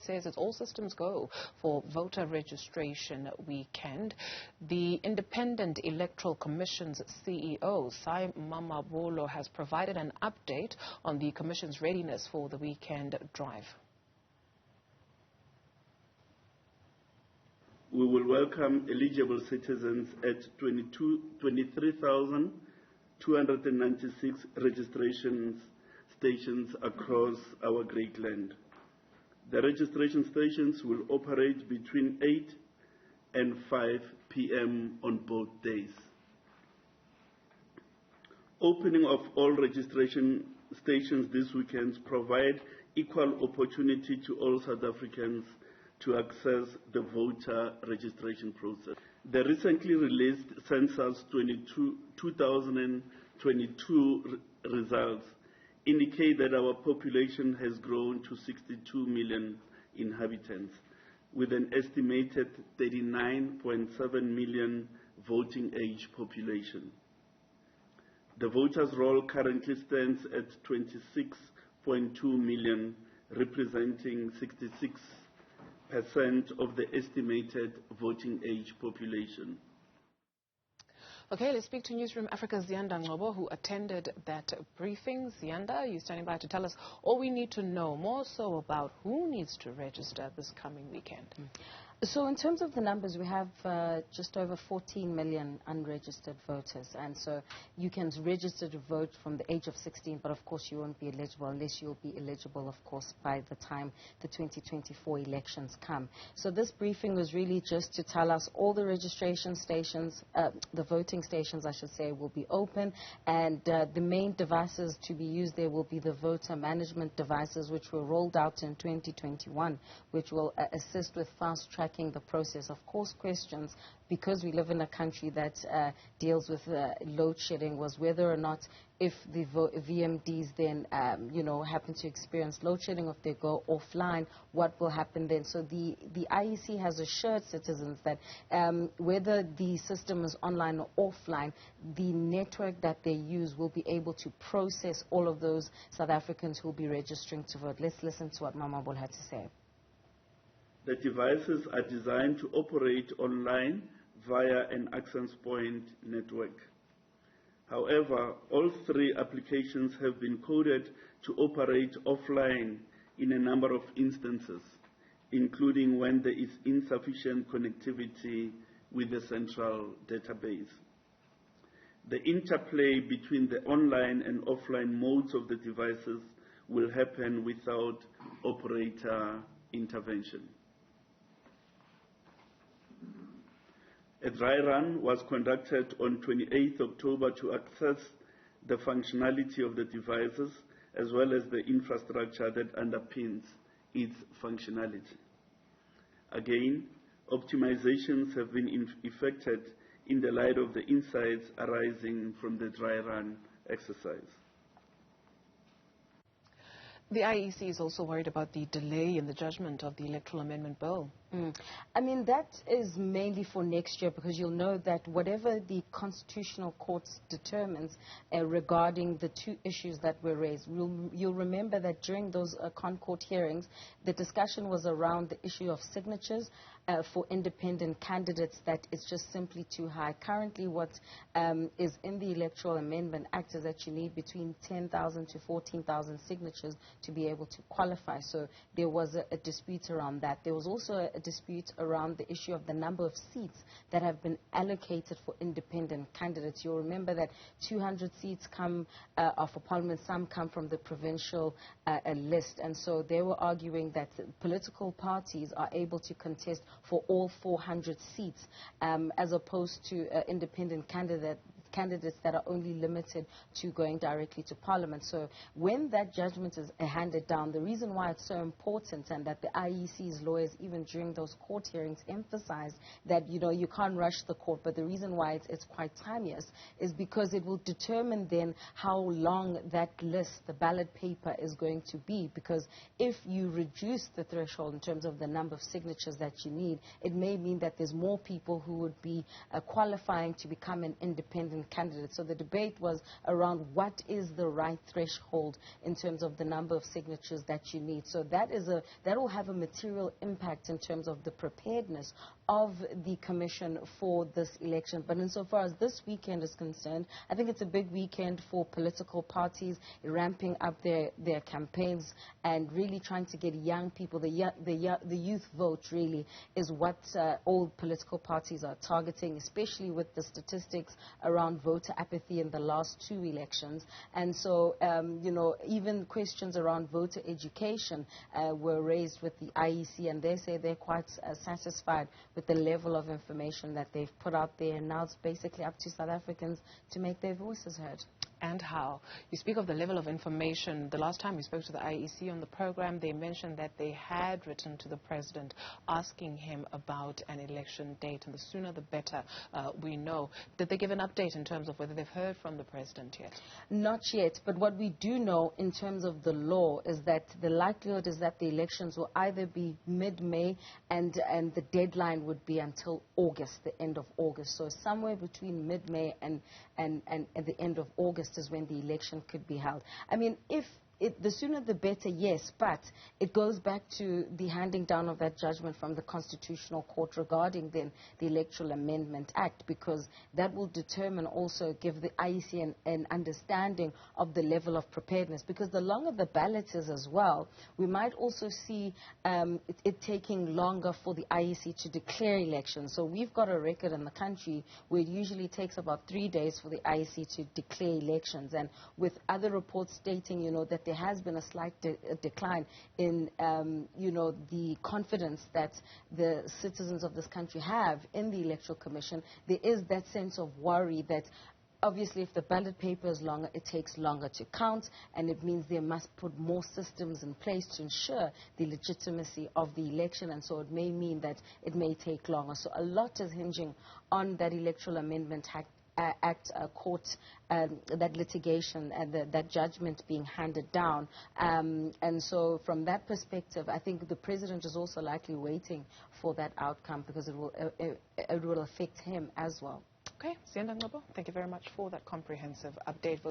says it's all systems go for voter registration weekend. The Independent Electoral Commission's CEO, Mamabolo, has provided an update on the Commission's readiness for the weekend drive. We will welcome eligible citizens at 23,296 registration stations across our great land. The registration stations will operate between 8 and 5 p.m. on both days. Opening of all registration stations this weekend provide equal opportunity to all South Africans to access the voter registration process. The recently released Census 2022 results indicate that our population has grown to 62 million inhabitants, with an estimated 39.7 million voting age population. The voters' roll currently stands at 26.2 million, representing 66% of the estimated voting age population. Okay, let's speak to Newzroom Afrika's Ziyanda Ngcobo, who attended that briefing. Ziyanda, you're standing by to tell us all we need to know, more so about who needs to register this coming weekend. So in terms of the numbers, we have just over 14 million unregistered voters. And so you can register to vote from the age of 16, but of course you won't be eligible unless you'll be eligible, of course, by the time the 2024 elections come. So this briefing was really just to tell us all the registration stations, the voting stations, I should say, will be open. And the main devices to be used there will be the voter management devices, which were rolled out in 2021, which will assist with fast-tracking the process. Of course, questions, because we live in a country that deals with load shedding, was whether or not if the VMDs then, happen to experience load shedding, if they go offline, what will happen then? So the IEC has assured citizens that whether the system is online or offline, the network that they use will be able to process all of those South Africans who will be registering to vote. Let's listen to what Mamabolo had to say. The devices are designed to operate online via an access point network. However, all three applications have been coded to operate offline in a number of instances, including when there is insufficient connectivity with the central database. The interplay between the online and offline modes of the devices will happen without operator intervention. A dry run was conducted on 28 October to access the functionality of the devices as well as the infrastructure that underpins its functionality. Again, optimizations have been effected in the light of the insights arising from the dry run exercise. The IEC is also worried about the delay in the judgment of the Electoral Amendment Bill. I mean, that is mainly for next year, because you'll know that whatever the Constitutional Court determines regarding the two issues that were raised, you'll remember that during those Court hearings, the discussion was around the issue of signatures for independent candidates that is just simply too high. Currently, what is in the Electoral Amendment Act is that you need between 10,000 to 14,000 signatures to be able to qualify. So there was a dispute around that. There was also a dispute around the issue of the number of seats that have been allocated for independent candidates. You'll remember that 200 seats come for Parliament, some come from the provincial list. And so they were arguing that political parties are able to contest for all 400 seats as opposed to independent candidates that are only limited to going directly to Parliament. So when that judgment is handed down, the reason why it's so important, and that the IEC's lawyers, even during those court hearings, emphasized that, you can't rush the court, but the reason why it's quite timeous is because it will determine then how long that list, the ballot paper, is going to be. Because if you reduce the threshold in terms of the number of signatures that you need, it may mean that there's more people who would be qualifying to become an independent candidates. So the debate was around what is the right threshold in terms of the number of signatures that you need. So that will have a material impact in terms of the preparedness of the commission for this election. But insofar as this weekend is concerned, I think it's a big weekend for political parties ramping up their campaigns and really trying to get young people. The youth vote really is what all political parties are targeting, especially with the statistics around voter apathy in the last 2 elections. And so, even questions around voter education were raised with the IEC, and they say they're quite satisfied with the level of information that they've put out there. And now it's basically up to South Africans to make their voices heard. And how? You speak of the level of information. The last time we spoke to the IEC on the program, they mentioned that they had written to the president asking him about an election date, and the sooner the better, we know. Did they give an update in terms of whether they've heard from the president yet? Not yet, but what we do know in terms of the law is that the likelihood is that the elections will either be mid-May and the deadline would be until August, the end of August. So somewhere between mid-May and the end of August is when the election could be held. I mean, the sooner the better, yes, but it goes back to the handing down of that judgment from the Constitutional Court regarding then the Electoral Amendment Act, because that will determine also, give the IEC an understanding of the level of preparedness, because the longer the ballot is as well, we might also see it taking longer for the IEC to declare elections. So we've got a record in the country where it usually takes about 3 days for the IEC to declare elections, and with other reports stating, that there has been a slight decline in, the confidence that the citizens of this country have in the Electoral Commission. There is that sense of worry that obviously if the ballot paper is longer, it takes longer to count, and it means they must put more systems in place to ensure the legitimacy of the election, and so it may mean that it may take longer. So a lot is hinging on that Electoral Amendment Act court, that litigation and that judgment being handed down. And so from that perspective, I think the president is also likely waiting for that outcome, because it will affect him as well. Okay, Ziyanda, Ngcobo, thank you very much for that comprehensive update.